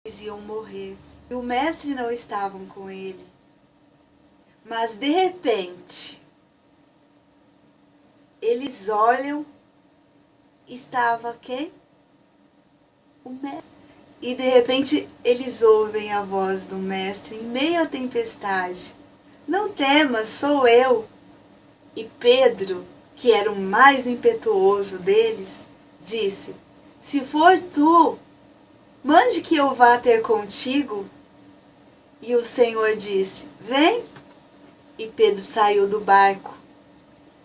eles iam morrer. E o mestre não estava com ele. Mas de repente, eles olham, estava quem? O mestre. E de repente eles ouvem a voz do mestre em meio à tempestade. Não temas, sou eu. E Pedro, que era o mais impetuoso deles, disse: se for tu, mande que eu vá ter contigo. E o Senhor disse: vem. E Pedro saiu do barco.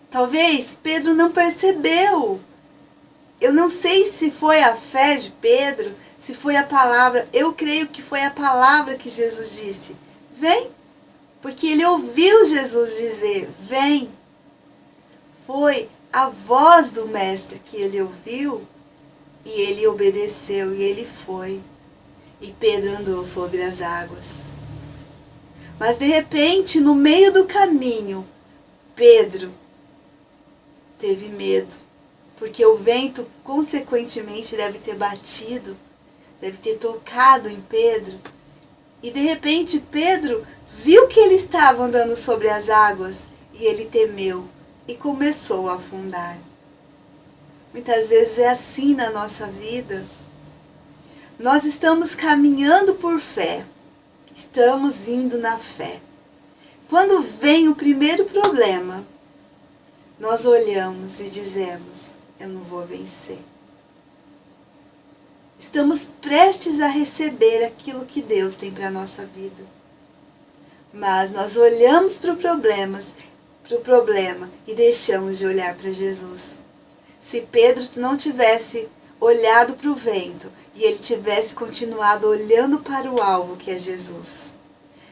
Talvez Pedro não percebeu. Eu não sei se foi a fé de Pedro, se foi a palavra. Eu creio que foi a palavra que Jesus disse: vem. Porque ele ouviu Jesus dizer: vem. Foi a voz do mestre que ele ouviu e ele obedeceu e ele foi. E Pedro andou sobre as águas. Mas de repente, no meio do caminho, Pedro teve medo, porque o vento consequentemente deve ter batido, deve ter tocado em Pedro. E de repente Pedro viu que ele estava andando sobre as águas e ele temeu e começou a afundar. Muitas vezes é assim na nossa vida. Nós estamos caminhando por fé, estamos indo na fé. Quando vem o primeiro problema, nós olhamos e dizemos: eu não vou vencer. Estamos prestes a receber aquilo que Deus tem para a nossa vida. Mas nós olhamos para o problema e deixamos de olhar para Jesus. Se Pedro não tivesse olhado para o vento e ele tivesse continuado olhando para o alvo, que é Jesus,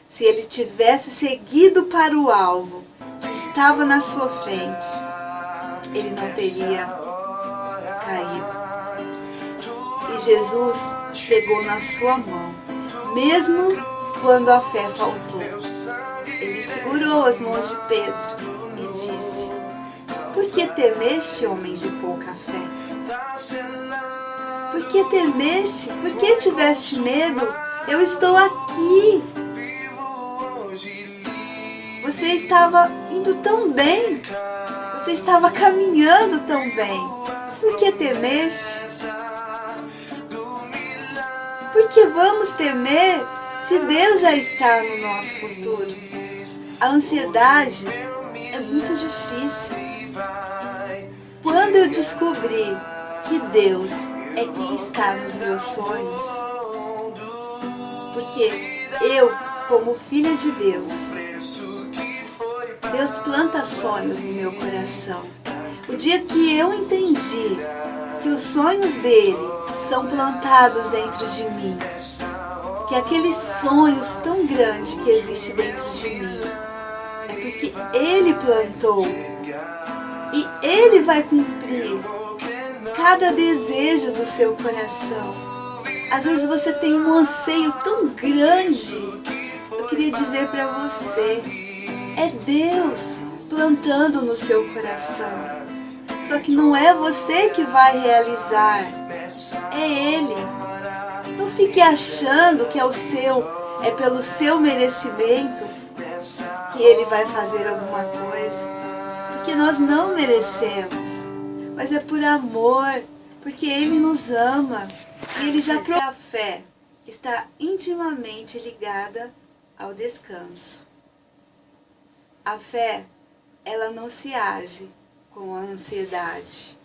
se ele tivesse seguido para o alvo que estava na sua frente, ele não teria caído. E Jesus pegou na sua mão, mesmo quando a fé faltou. Ele segurou as mãos de Pedro e disse: por que temeste, homem de pouca fé? Por que temeste? Por que tiveste medo? Eu estou aqui. Você estava indo tão bem. Você estava caminhando tão bem. Por que temeste? Por que vamos temer se Deus já está no nosso futuro? A ansiedade é muito difícil. Quando eu descobri que Deus é quem está nos meus sonhos, porque eu, como filha de Deus, Deus planta sonhos no meu coração. O dia que eu entendi que os sonhos dele são plantados dentro de mim, que aqueles sonhos tão grandes que existem dentro de mim, é porque ele plantou e ele vai cumprir cada desejo do seu coração. Às vezes você tem um anseio tão grande. Eu queria dizer para você, é Deus plantando no seu coração. Só que não é você que vai realizar, é Ele. Não fique achando que é pelo seu merecimento que Ele vai fazer alguma coisa. Porque nós não merecemos, mas é por amor, porque Ele nos ama. E Ele já provou. A fé está intimamente ligada ao descanso. A fé, ela não se age com a ansiedade.